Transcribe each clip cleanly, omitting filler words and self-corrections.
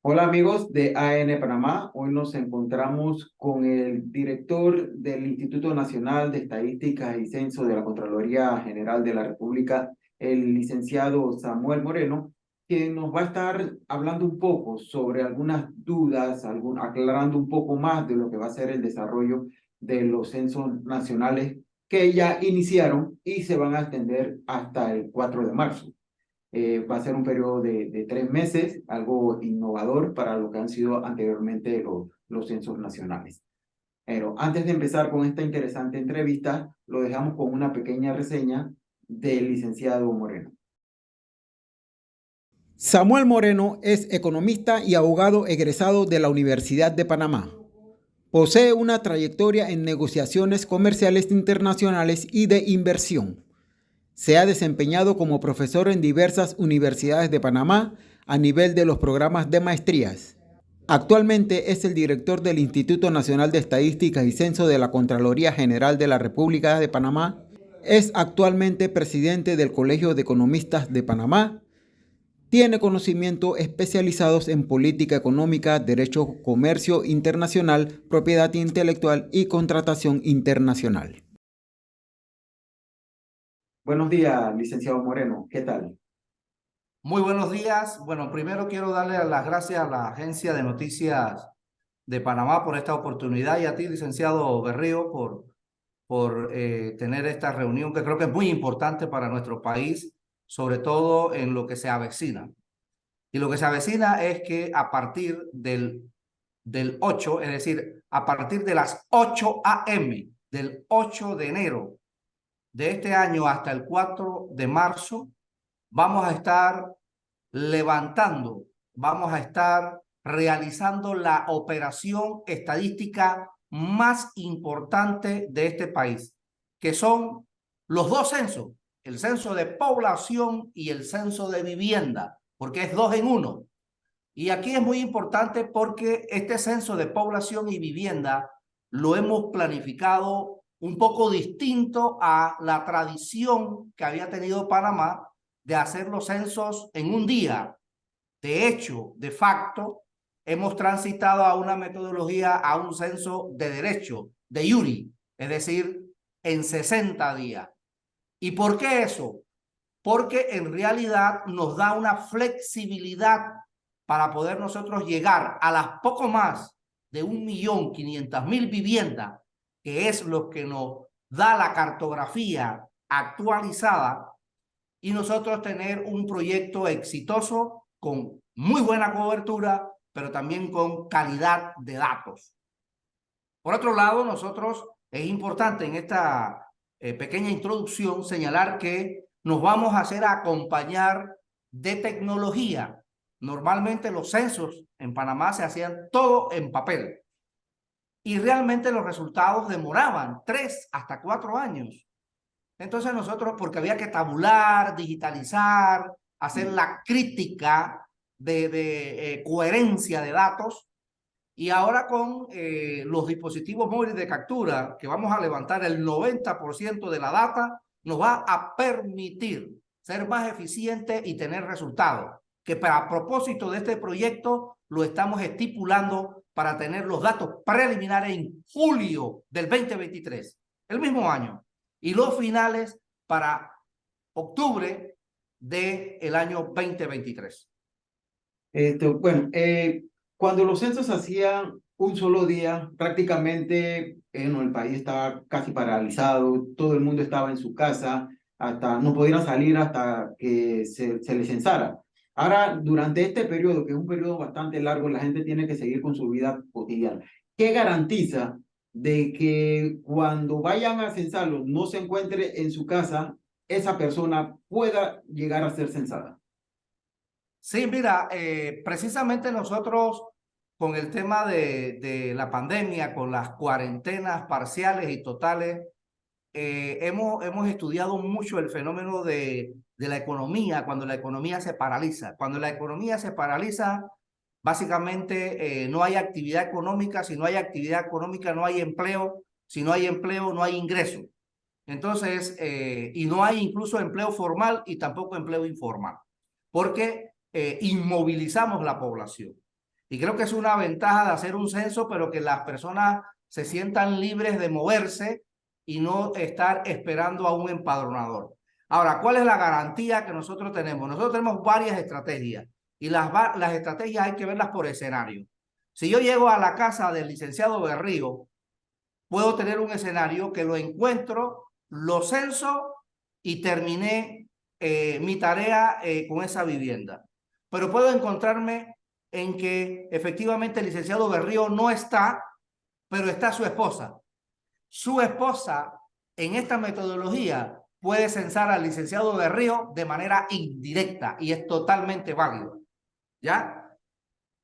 Hola amigos de AN Panamá, hoy nos encontramos con el director del Instituto Nacional de Estadísticas y Censo de la Contraloría General de la República, el licenciado Samuel Moreno, quien nos va a estar hablando un poco sobre algunas dudas, aclarando un poco más de lo que va a ser el desarrollo de los censos nacionales que ya iniciaron y se van a extender hasta el 4 de marzo. Va a ser un periodo de 3 meses, algo innovador para lo que han sido anteriormente los censos nacionales. Pero antes de empezar con esta interesante entrevista, lo dejamos con una pequeña reseña del licenciado Moreno. Samuel Moreno es economista y abogado egresado de la Universidad de Panamá. Posee una trayectoria en negociaciones comerciales internacionales y de inversión. Se ha desempeñado como profesor en diversas universidades de Panamá a nivel de los programas de maestrías. Actualmente es el director del Instituto Nacional de Estadísticas y Censo de la Contraloría General de la República de Panamá. Es actualmente presidente del Colegio de Economistas de Panamá. Tiene conocimientos especializados en política económica, derecho, comercio internacional, propiedad intelectual y contratación internacional. Buenos días, licenciado Moreno. ¿Qué tal? Muy buenos días. Bueno, primero quiero darle las gracias a la Agencia de Noticias de Panamá por esta oportunidad y a ti, licenciado Berrío, por tener esta reunión que creo que es muy importante para nuestro país, sobre todo en lo que se avecina. Y lo que se avecina es que a partir del 8, es decir, a partir de las 8 a.m. del 8 de enero de este año hasta el 4 de marzo, vamos a estar levantando, vamos a estar realizando la operación estadística más importante de este país, que son los dos censos, el censo de población y el censo de vivienda, porque es 2 en 1. Y aquí es muy importante porque este censo de población y vivienda lo hemos planificado un poco distinto a la tradición que había tenido Panamá de hacer los censos en un día. De hecho, de facto, hemos transitado a una metodología, a un censo de derecho, de iure, es decir, en 60 días. ¿Y por qué eso? Porque en realidad nos da una flexibilidad para poder nosotros llegar a las poco más de 1.500.000 viviendas, que es lo que nos da la cartografía actualizada, y nosotros tener un proyecto exitoso con muy buena cobertura, pero también con calidad de datos. Por otro lado, nosotros es importante en esta pequeña introducción señalar que nos vamos a hacer acompañar de tecnología. Normalmente los censos en Panamá se hacían todo en papel y realmente los resultados demoraban 3 hasta 4 años. Entonces nosotros, porque había que tabular, digitalizar, hacer la crítica de coherencia de datos, y ahora con los dispositivos móviles de captura, que vamos a levantar el 90% de la data, nos va a permitir ser más eficiente y tener resultados, que para propósito de este proyecto lo estamos estipulando para tener los datos preliminares en julio del 2023, el mismo año, y los finales para octubre del año 2023. Bueno, cuando los censos se hacían un solo día, prácticamente el país estaba casi paralizado, todo el mundo estaba en su casa, hasta no pudieran salir hasta que se les censara. Ahora, durante este periodo, que es un periodo bastante largo, la gente tiene que seguir con su vida cotidiana. ¿Qué garantiza de que cuando vayan a censarlo no se encuentre en su casa, esa persona pueda llegar a ser censada? Sí, mira, precisamente nosotros con el tema de la pandemia, con las cuarentenas parciales y totales, hemos estudiado mucho el fenómeno de la economía, cuando la economía se paraliza. Cuando la economía se paraliza, básicamente no hay actividad económica. Si no hay actividad económica, no hay empleo. Si no hay empleo, no hay ingreso. Entonces, y no hay incluso empleo formal y tampoco empleo informal, porque inmovilizamos la población. Y creo que es una ventaja de hacer un censo, pero que las personas se sientan libres de moverse y no estar esperando a un empadronador. Ahora, ¿cuál es la garantía que nosotros tenemos? Nosotros tenemos varias estrategias y las estrategias hay que verlas por escenario. Si yo llego a la casa del licenciado Berrío, puedo tener un escenario que lo encuentro, lo censo y terminé mi tarea con esa vivienda. Pero puedo encontrarme en que efectivamente el licenciado Berrío no está, pero está su esposa. Su esposa, en esta metodología, puede censar al licenciado Berrío de manera indirecta y es totalmente válido. ¿Ya?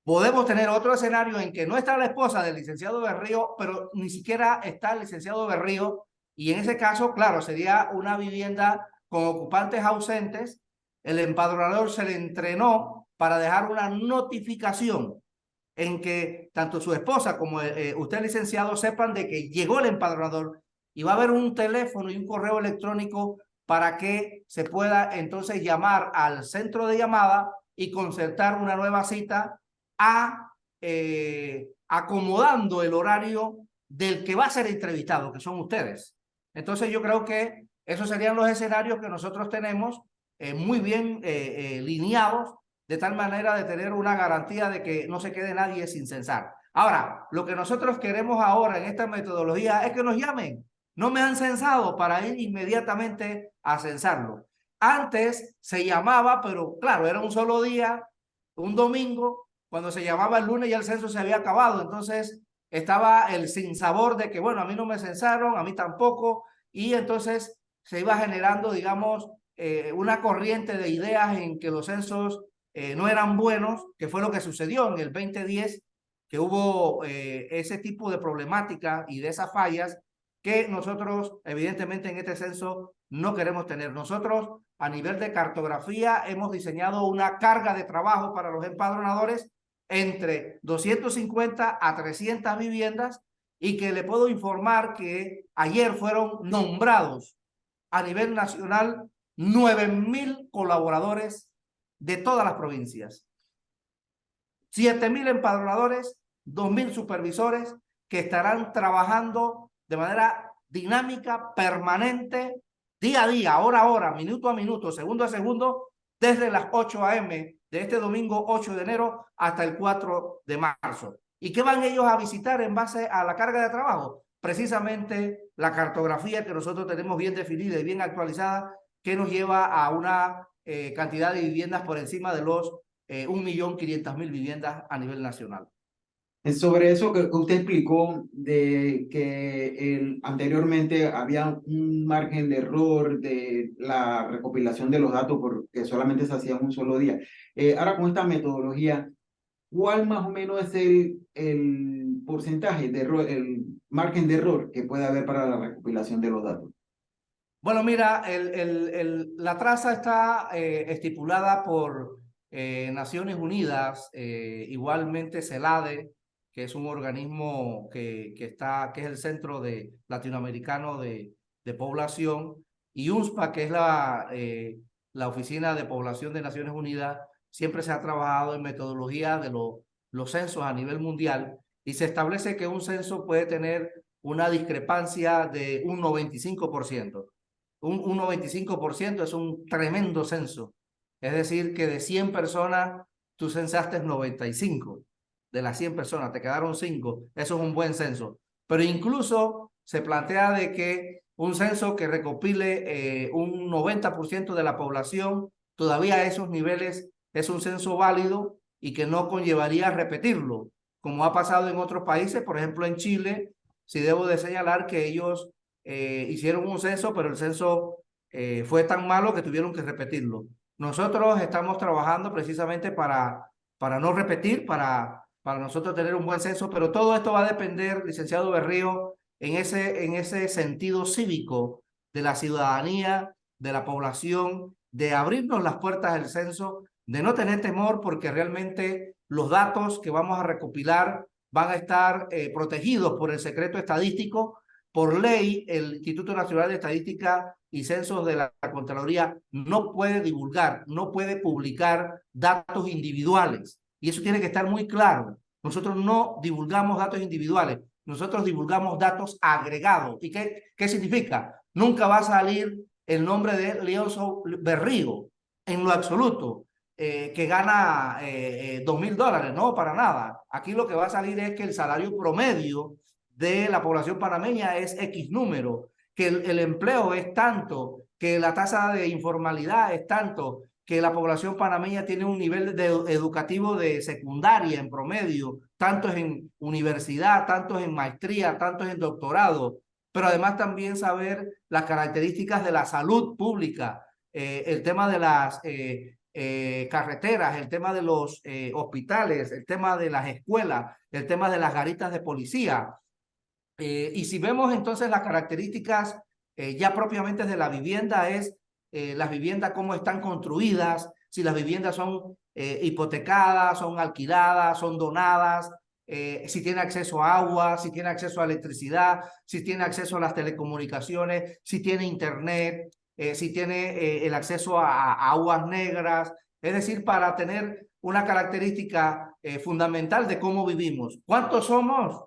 Podemos tener otro escenario en que no está la esposa del licenciado Berrío, pero ni siquiera está el licenciado Berrío, y en ese caso, claro, sería una vivienda con ocupantes ausentes. El empadronador se le entrenó para dejar una notificación en que tanto su esposa como usted, licenciado, sepan de que llegó el empadronador y va a haber un teléfono y un correo electrónico para que se pueda entonces llamar al centro de llamada y concertar una nueva cita acomodando el horario del que va a ser entrevistado, que son ustedes. Entonces yo creo que esos serían los escenarios que nosotros tenemos muy bien lineados, de tal manera de tener una garantía de que no se quede nadie sin censar. Ahora, lo que nosotros queremos ahora en esta metodología es que nos llamen. No me han censado para ir inmediatamente a censarlo. Antes se llamaba, pero claro, era un solo día, un domingo. Cuando se llamaba el lunes ya el censo se había acabado. Entonces estaba el sinsabor de que, bueno, a mí no me censaron, a mí tampoco. Y entonces se iba generando, digamos, una corriente de ideas en que los censos no eran buenos, que fue lo que sucedió en el 2010, que hubo ese tipo de problemática y de esas fallas que nosotros evidentemente en este censo no queremos tener. Nosotros a nivel de cartografía hemos diseñado una carga de trabajo para los empadronadores entre 250 a 300 viviendas y que le puedo informar que ayer fueron nombrados a nivel nacional 9,000 colaboradores de todas las provincias, 7,000 empadronadores, 2,000 supervisores que estarán trabajando de manera dinámica, permanente, día a día, hora a hora, minuto a minuto, segundo a segundo, desde las 8 a.m. de este domingo 8 de enero hasta el 4 de marzo. ¿Y qué van ellos a visitar en base a la carga de trabajo? Precisamente la cartografía que nosotros tenemos bien definida y bien actualizada, que nos lleva a una cantidad de viviendas por encima de los 1.500.000 viviendas a nivel nacional. Sobre eso que usted explicó de que anteriormente había un margen de error de la recopilación de los datos porque solamente se hacía en un solo día. Ahora con esta metodología, ¿cuál más o menos es el porcentaje de error, el margen de error que puede haber para la recopilación de los datos? Bueno, mira, la traza está estipulada por Naciones Unidas, igualmente CELADE, que es un organismo que es el Centro Latinoamericano de Población, y UNSPA, que es la Oficina de Población de Naciones Unidas. Siempre se ha trabajado en metodología de los censos a nivel mundial y se establece que un censo puede tener una discrepancia de un 95%. Un 95% es un tremendo censo. Es decir, que de 100 personas, tú censaste 95. De las 100 personas, te quedaron 5. Eso es un buen censo. Pero incluso se plantea de que un censo que recopile un 90% de la población, todavía a esos niveles es un censo válido y que no conllevaría repetirlo, como ha pasado en otros países. Por ejemplo, en Chile, sí debo de señalar que ellos hicieron un censo, pero el censo fue tan malo que tuvieron que repetirlo. Nosotros estamos trabajando precisamente para no repetir, para nosotros tener un buen censo, pero todo esto va a depender, licenciado Berrío, en ese sentido cívico de la ciudadanía, de la población, de abrirnos las puertas del censo, de no tener temor porque realmente los datos que vamos a recopilar van a estar protegidos por el secreto estadístico. Por ley, el Instituto Nacional de Estadística y Censos de la Contraloría no puede divulgar, no puede publicar datos individuales. Y eso tiene que estar muy claro. Nosotros no divulgamos datos individuales, nosotros divulgamos datos agregados. ¿Y qué significa? Nunca va a salir el nombre de Leonzo Berrío en lo absoluto, que gana $2.000, no, para nada. Aquí lo que va a salir es que el salario promedio de la población panameña es X número, que el empleo es tanto, que la tasa de informalidad es tanto, que la población panameña tiene un nivel educativo de secundaria en promedio, tantos en universidad, tantos en maestría, tantos en doctorado, pero además también saber las características de la salud pública, el tema de las carreteras, el tema de los hospitales, el tema de las escuelas, el tema de las garitas de policía. Y si vemos entonces las características ya propiamente de la vivienda, es las viviendas cómo están construidas, si las viviendas son hipotecadas, son alquiladas, son donadas, si tiene acceso a agua, si tiene acceso a electricidad, si tiene acceso a las telecomunicaciones, si tiene internet, si tiene el acceso a aguas negras, es decir, para tener una característica fundamental de cómo vivimos. ¿Cuántos somos?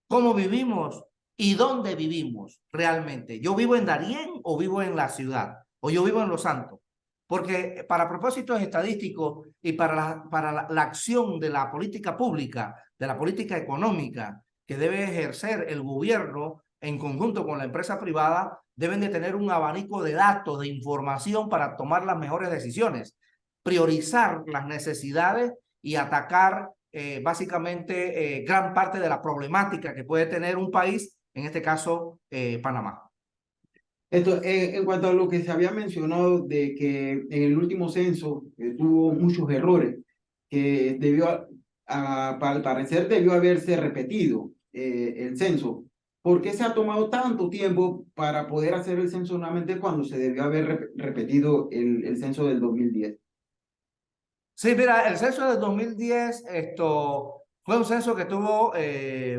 ¿Cómo vivimos? ¿Y dónde vivimos realmente? ¿Yo vivo en Darién o vivo en la ciudad? ¿O yo vivo en Los Santos? Porque para propósitos estadísticos y para la acción de la política pública, de la política económica que debe ejercer el gobierno en conjunto con la empresa privada, deben de tener un abanico de datos, de información para tomar las mejores decisiones, priorizar las necesidades y atacar básicamente gran parte de la problemática que puede tener un país, en este caso Panamá. Esto, en cuanto a lo que se había mencionado de que en el último censo tuvo muchos errores, que al parecer debió haberse repetido el censo. ¿Por qué se ha tomado tanto tiempo para poder hacer el censo nuevamente cuando se debió haber repetido el censo del 2010? Sí, mira, el censo del 2010 fue un censo que tuvo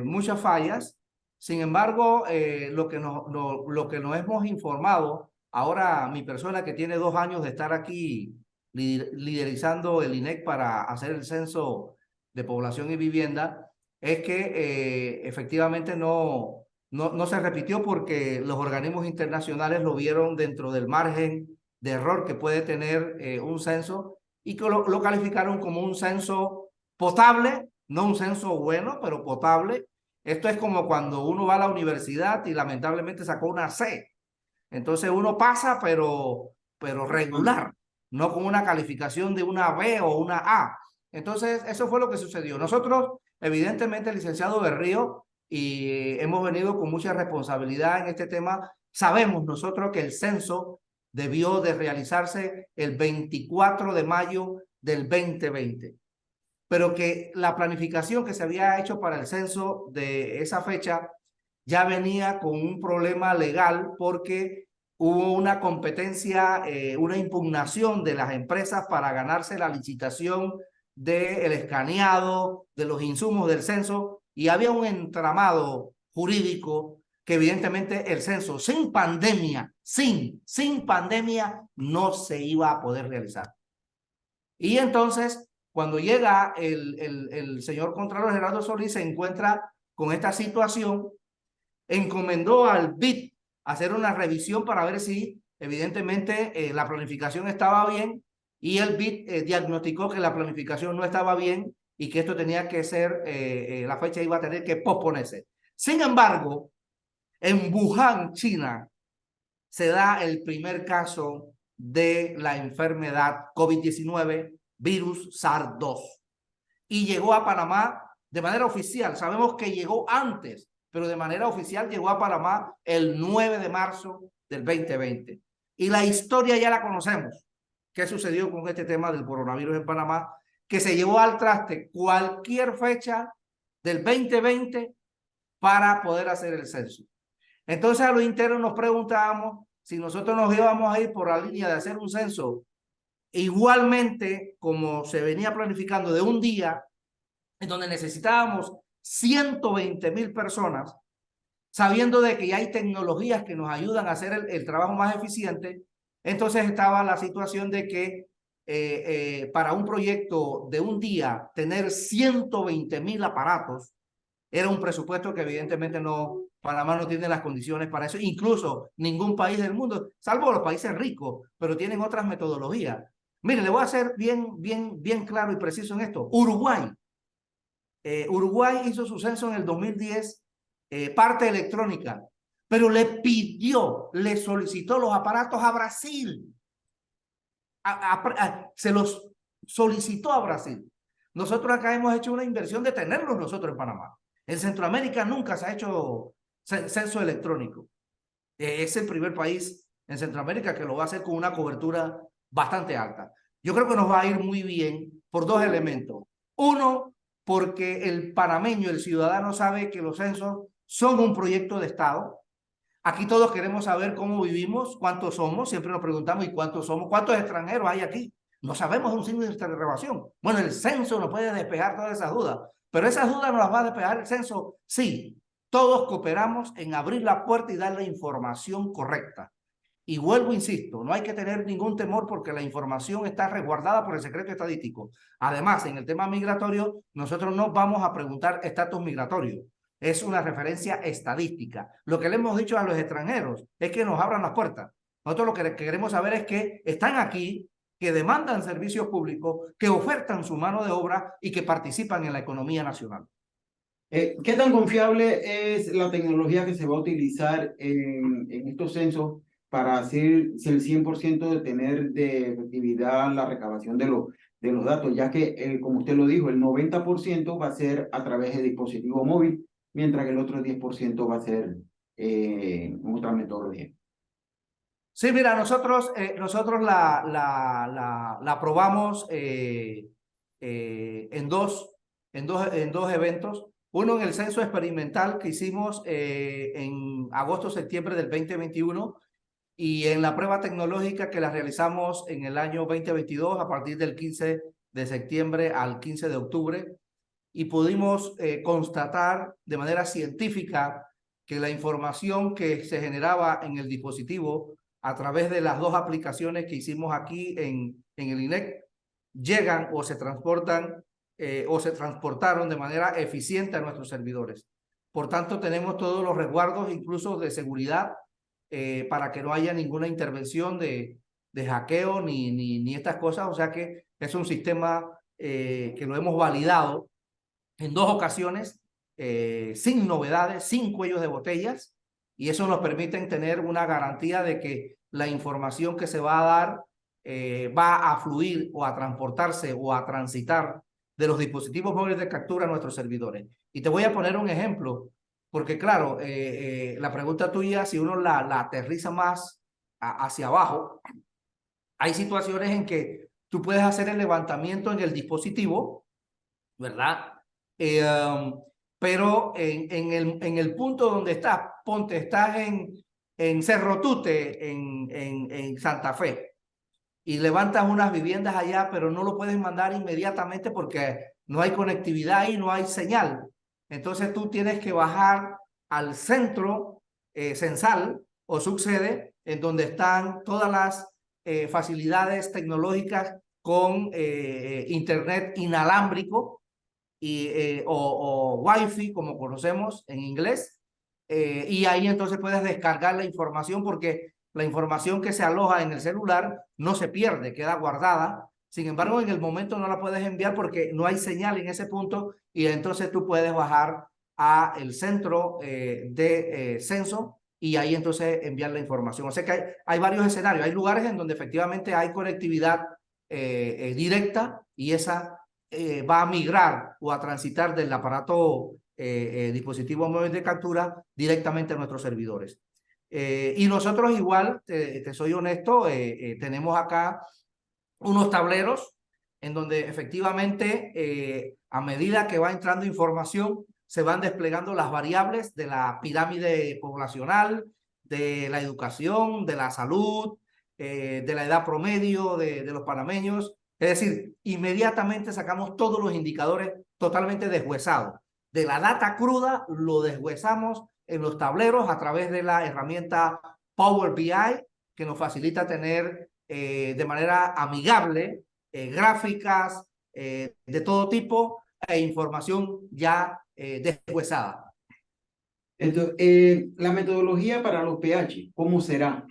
muchas fallas. Sin embargo, lo que nos hemos informado, ahora mi persona que tiene 2 años de estar aquí liderizando el INEC para hacer el censo de población y vivienda, es que efectivamente no se repitió porque los organismos internacionales lo vieron dentro del margen de error que puede tener un censo y que lo calificaron como un censo potable, no un censo bueno, pero potable. Esto es como cuando uno va a la universidad y lamentablemente sacó una C. Entonces uno pasa, pero regular, no con una calificación de una B o una A. Entonces eso fue lo que sucedió. Nosotros, evidentemente, licenciado Berrío, y hemos venido con mucha responsabilidad en este tema, sabemos nosotros que el censo debió de realizarse el 24 de mayo del 2020, pero que la planificación que se había hecho para el censo de esa fecha ya venía con un problema legal porque hubo una competencia, una impugnación de las empresas para ganarse la licitación del escaneado, de los insumos del censo, y había un entramado jurídico que evidentemente el censo sin pandemia, sin pandemia, no se iba a poder realizar. Y entonces, cuando llega el señor Contralor Gerardo Solís, se encuentra con esta situación, encomendó al BID hacer una revisión para ver si evidentemente la planificación estaba bien, y el BID diagnosticó que la planificación no estaba bien y que esto tenía que ser, la fecha iba a tener que posponerse. Sin embargo, en Wuhan, China, se da el primer caso de la enfermedad COVID-19, virus SARS-2, y llegó a Panamá de manera oficial. Sabemos que llegó antes, pero de manera oficial llegó a Panamá el 9 de marzo del 2020. Y la historia ya la conocemos. ¿Qué sucedió con este tema del coronavirus en Panamá? Que se llevó al traste cualquier fecha del 2020 para poder hacer el censo. Entonces a los internos nos preguntábamos si nosotros nos íbamos a ir por la línea de hacer un censo igualmente como se venía planificando de un día, en donde necesitábamos 120,000 personas, sabiendo de que ya hay tecnologías que nos ayudan a hacer el trabajo más eficiente. Entonces estaba la situación de que para un proyecto de un día tener 120.000 aparatos, era un presupuesto que evidentemente no, Panamá no tiene las condiciones para eso, incluso ningún país del mundo, salvo los países ricos, pero tienen otras metodologías. Mire, le voy a ser bien claro y preciso en esto. Uruguay hizo su censo en el 2010, parte electrónica, pero le solicitó los aparatos a Brasil. Se los solicitó a Brasil. Nosotros acá hemos hecho una inversión de tenerlos nosotros en Panamá. En Centroamérica nunca se ha hecho censo electrónico. Es el primer país en Centroamérica que lo va a hacer con una cobertura bastante alta. Yo creo que nos va a ir muy bien por dos elementos. Uno, porque el panameño, el ciudadano, sabe que los censos son un proyecto de Estado. Aquí todos queremos saber cómo vivimos, cuántos somos, siempre nos preguntamos ¿y cuántos somos? ¿Cuántos extranjeros hay aquí? No sabemos, un signo de interrogación. Bueno, el censo nos puede despejar todas esas dudas, pero esas dudas nos las va a despejar el censo. Sí, todos cooperamos en abrir la puerta y dar la información correcta. Y vuelvo, insisto, no hay que tener ningún temor porque la información está resguardada por el secreto estadístico. Además, en el tema migratorio, nosotros no vamos a preguntar estatus migratorio. Es una referencia estadística. Lo que le hemos dicho a los extranjeros es que nos abran las puertas. Nosotros lo que queremos saber es que están aquí, que demandan servicios públicos, que ofertan su mano de obra y que participan en la economía nacional. ¿Qué tan confiable es la tecnología que se va a utilizar en estos censos para hacer si el 100% de tener de efectividad la recabación de los datos? Ya que, como usted lo dijo, el 90% va a ser a través de dispositivo móvil, mientras que el otro 10% va a ser otra metodología. Sí, mira, nosotros la probamos en dos eventos. Uno en el censo experimental que hicimos en agosto-septiembre del 2021 y en la prueba tecnológica que la realizamos en el año 2022 a partir del 15 de septiembre al 15 de octubre. Y pudimos constatar de manera científica que la información que se generaba en el dispositivo a través de las dos aplicaciones que hicimos aquí en el INEC llegan o se transportan o se transportaron de manera eficiente a nuestros servidores. Por tanto, tenemos todos los resguardos, incluso de seguridad, para que no haya ninguna intervención de hackeo ni estas cosas. O sea que es un sistema que lo hemos validado en dos ocasiones, sin novedades, sin cuellos de botellas, y eso nos permite tener una garantía de que la información que se va a dar va a fluir o a transportarse o a transitar de los dispositivos móviles de captura a nuestros servidores. Y te voy a poner un ejemplo, porque claro, la pregunta tuya, si uno la aterriza más hacia abajo, hay situaciones en que tú puedes hacer el levantamiento en el dispositivo, ¿verdad? Pero en el punto donde estás, ponte, estás en Cerro Tute, en Santa Fe, y levantas unas viviendas allá, pero no lo puedes mandar inmediatamente porque no hay conectividad y no hay señal. Entonces tú tienes que bajar al centro censal o subsede, en donde están todas las facilidades tecnológicas con internet inalámbrico o Wi-Fi, como conocemos en inglés, y ahí entonces puedes descargar la información porque la información que se aloja en el celular no se pierde, queda guardada. Sin embargo, en el momento no la puedes enviar porque no hay señal en ese punto y entonces tú puedes bajar a el centro de censo y ahí entonces enviar la información. O sea que hay varios escenarios. Hay lugares en donde efectivamente hay conectividad directa y esa va a migrar o a transitar del aparato dispositivo móvil de captura directamente a nuestros servidores. Y nosotros igual, te soy honesto, tenemos acá unos tableros en donde efectivamente a medida que va entrando información se van desplegando las variables de la pirámide poblacional, de la educación, de la salud, de la edad promedio de los panameños. Es decir, inmediatamente sacamos todos los indicadores totalmente deshuesados. De la data cruda lo deshuesamos en los tableros a través de la herramienta Power BI, que nos facilita tener de manera amigable gráficas de todo tipo e información ya deshuesada. Entonces, la metodología para los pH, ¿cómo será?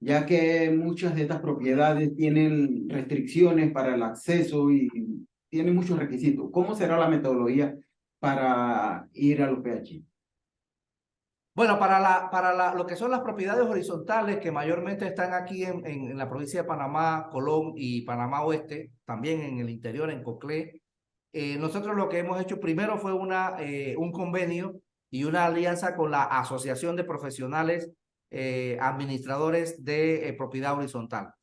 Ya que muchas de estas propiedades tienen restricciones para el acceso y tienen muchos requisitos. ¿Cómo será la metodología para ir a los pH? Bueno, lo que son las propiedades horizontales que mayormente están aquí en la provincia de Panamá, Colón y Panamá Oeste, también en el interior, en Coclé, nosotros lo que hemos hecho primero fue un convenio y una alianza con la Asociación de Profesionales Administradores de Propiedad Horizontal.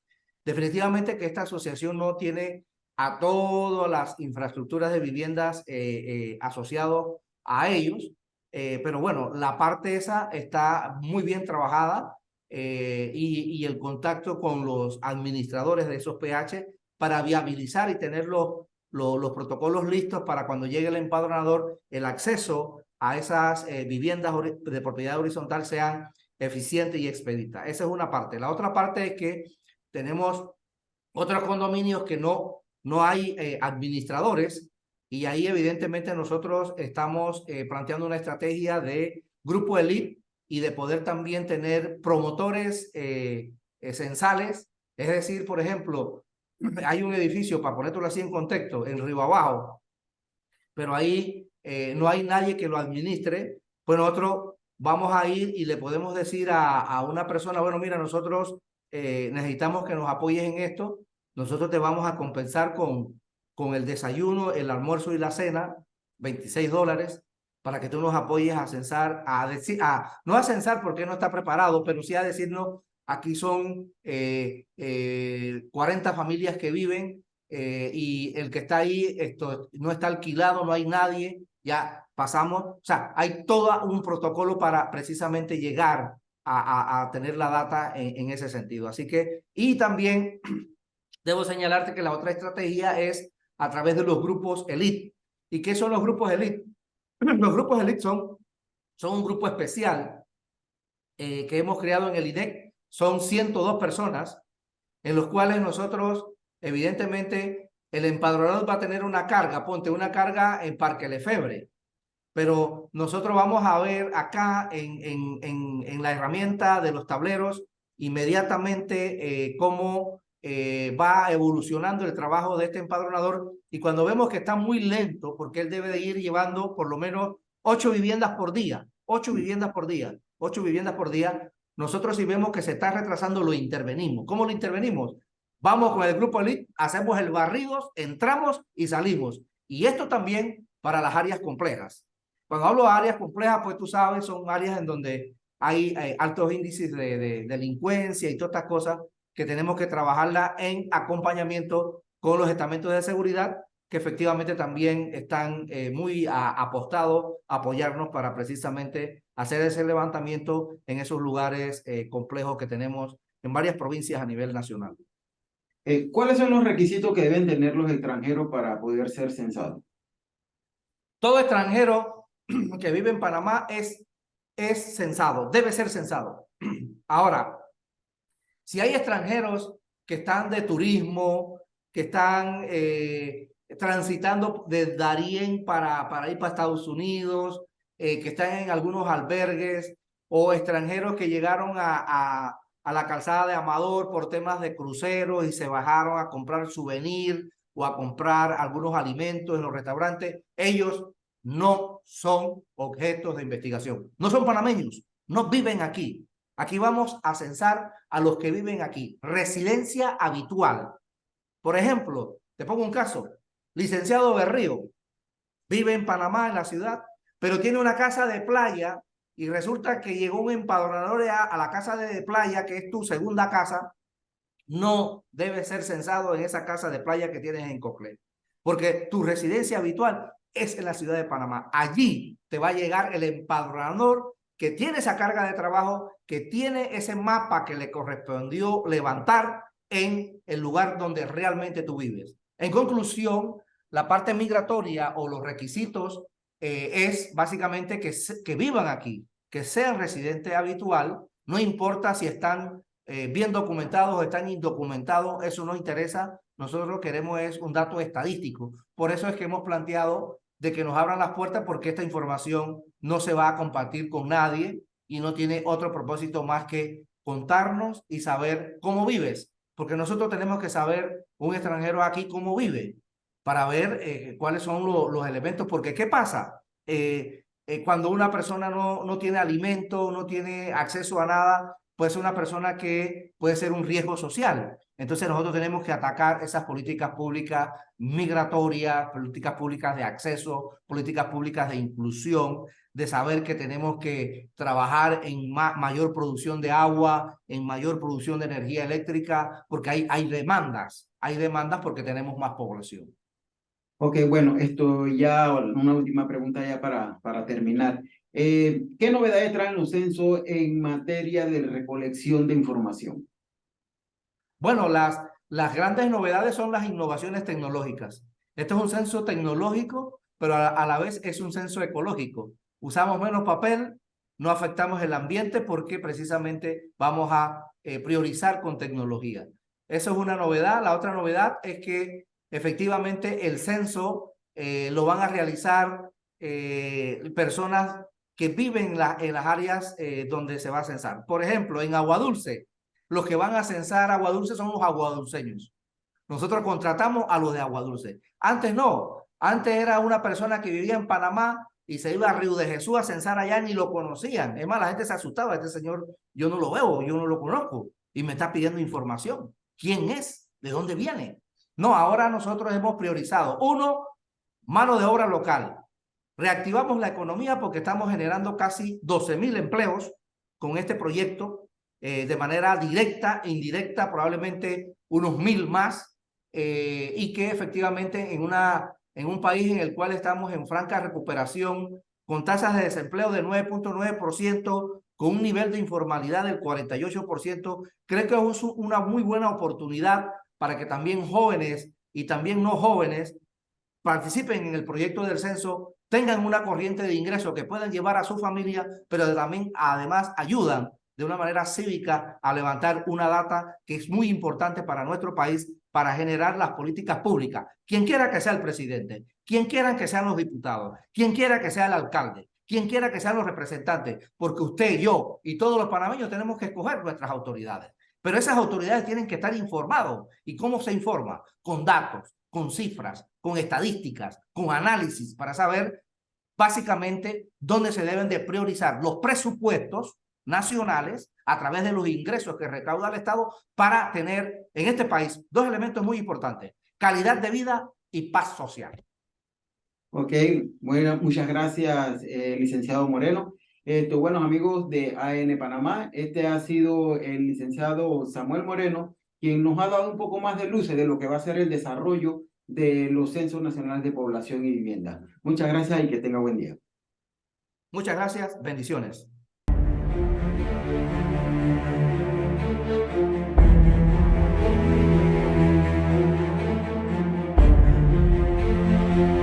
Definitivamente que esta asociación no tiene a todas las infraestructuras de viviendas asociados a ellos, pero bueno, la parte esa está muy bien trabajada y el contacto con los administradores de esos PH para viabilizar y tener los protocolos listos para cuando llegue el empadronador, el acceso a esas viviendas de propiedad horizontal sean eficientes y expeditas. Esa es una parte. La otra parte es que tenemos otros condominios que no hay administradores y ahí evidentemente nosotros estamos planteando una estrategia de grupo elite y de poder también tener promotores censales. Es decir, por ejemplo, hay un edificio, para ponértelo así en contexto, en Río Abajo, pero ahí no hay nadie que lo administre. Pues nosotros vamos a ir y le podemos decir a una persona, bueno, mira, nosotros necesitamos que nos apoyes en esto, nosotros te vamos a compensar con el desayuno, el almuerzo y la cena, $26, para que tú nos apoyes a censar, no a censar porque no está preparado, pero sí a decirnos, aquí son 40 familias que viven y el que está ahí esto, no está alquilado, no hay nadie, ya pasamos, o sea, hay todo un protocolo para precisamente llegar a tener la data en ese sentido. Así que, y también debo señalarte que la otra estrategia es a través de los grupos elite. ¿Y qué son los grupos elite? Los grupos elite son un grupo especial que hemos creado en el INEC. Son 102 personas en los cuales nosotros, evidentemente, el empadronador va a tener una carga, ponte una carga en Parque Lefebvre, pero nosotros vamos a ver acá en la herramienta de los tableros inmediatamente cómo va evolucionando el trabajo de este empadronador y cuando vemos que está muy lento, porque él debe de ir llevando por lo menos 8 viviendas por día, 8 viviendas por día, 8 viviendas por día, nosotros si vemos que se está retrasando lo intervenimos. ¿Cómo lo intervenimos? Vamos con el grupo elite, hacemos el barrido, entramos y salimos. Y esto también para las áreas complejas. Cuando hablo de áreas complejas, pues tú sabes, son áreas en donde hay altos índices de delincuencia y todas estas cosas que tenemos que trabajarla en acompañamiento con los estamentos de seguridad que efectivamente también están muy apostados a apoyarnos para precisamente hacer ese levantamiento en esos lugares complejos que tenemos en varias provincias a nivel nacional. ¿Cuáles son los requisitos que deben tener los extranjeros para poder ser censados? Todo extranjero que vive en Panamá es censado, debe ser censado. Ahora, si hay extranjeros que están de turismo, que están transitando de Darién para ir para Estados Unidos, que están en algunos albergues, o extranjeros que llegaron a la calzada de Amador por temas de cruceros y se bajaron a comprar souvenir o a comprar algunos alimentos en los restaurantes, ellos no son objetos de investigación. No son panameños, no viven aquí. Aquí vamos a censar a los que viven aquí. Residencia habitual. Por ejemplo, te pongo un caso. Licenciado Berrío vive en Panamá, en la ciudad, pero tiene una casa de playa y resulta que llegó un empadronador a la casa de playa, que es tu segunda casa, no debe ser censado en esa casa de playa que tienes en Coclé, porque tu residencia habitual es en la ciudad de Panamá. Allí te va a llegar el empadronador que tiene esa carga de trabajo, que tiene ese mapa que le correspondió levantar en el lugar donde realmente tú vives. En conclusión, la parte migratoria o los requisitos es básicamente que vivan aquí, que sean residentes habitual, no importa si están bien documentados o están indocumentados, eso no interesa. nosotros lo que queremos es un dato estadístico. Por eso es que hemos planteado de que nos abran las puertas, porque esta información no se va a compartir con nadie y no tiene otro propósito más que contarnos y saber cómo vives, porque nosotros tenemos que saber, un extranjero aquí, cómo vive, para ver cuáles son los elementos, porque ¿qué pasa? Cuando una persona no tiene alimento, no tiene acceso a nada, puede ser una persona que puede ser un riesgo social. Entonces nosotros tenemos que atacar esas políticas públicas migratorias, políticas públicas de acceso, políticas públicas de inclusión, de saber que tenemos que trabajar en mayor producción de agua, en mayor producción de energía eléctrica, porque hay demandas porque tenemos más población. Ok, bueno, esto ya, una última pregunta ya para terminar. ¿Qué novedades traen los censos en materia de recolección de información? Bueno, las grandes novedades son las innovaciones tecnológicas. Este es un censo tecnológico, pero a la vez es un censo ecológico. Usamos menos papel, no afectamos el ambiente porque precisamente vamos a priorizar con tecnología. Eso es una novedad. La otra novedad es que efectivamente el censo lo van a realizar personas que viven en las áreas donde se va a censar. Por ejemplo, en Aguadulce, los que van a censar Aguadulce son los aguadulceños. Nosotros contratamos a los de Aguadulce. Antes no, antes era una persona que vivía en Panamá y se iba a Río de Jesús a censar allá, ni lo conocían. Es más, la gente se asustaba. Este señor yo no lo veo, yo no lo conozco y me está pidiendo información. ¿Quién es? ¿De dónde viene? No, ahora nosotros hemos priorizado. Uno, mano de obra local. Reactivamos la economía porque estamos generando casi 12,000 empleos con este proyecto, de manera directa e indirecta, probablemente unos 1,000 más, y que efectivamente en un país en el cual estamos en franca recuperación, con tasas de desempleo de 9.9%, con un nivel de informalidad del 48%, creo que es una muy buena oportunidad para que también jóvenes y también no jóvenes participen en el proyecto del censo, tengan una corriente de ingresos que puedan llevar a su familia, pero también además ayudan de una manera cívica a levantar una data que es muy importante para nuestro país, para generar las políticas públicas. Quien quiera que sea el presidente, quien quiera que sean los diputados, quien quiera que sea el alcalde, quien quiera que sean los representantes, porque usted, yo y todos los panameños tenemos que escoger nuestras autoridades. Pero esas autoridades tienen que estar informados. ¿Y cómo se informa? Con datos, con cifras, con estadísticas, con análisis, para saber básicamente dónde se deben de priorizar los presupuestos nacionales a través de los ingresos que recauda el Estado, para tener en este país dos elementos muy importantes: calidad de vida y paz social. Ok, bueno, muchas gracias, licenciado Moreno. Buenos amigos de AN Panamá, este ha sido el licenciado Samuel Moreno, quien nos ha dado un poco más de luces de lo que va a ser el desarrollo de los Censos Nacionales de Población y Vivienda. Muchas gracias y que tenga buen día. Muchas gracias, bendiciones.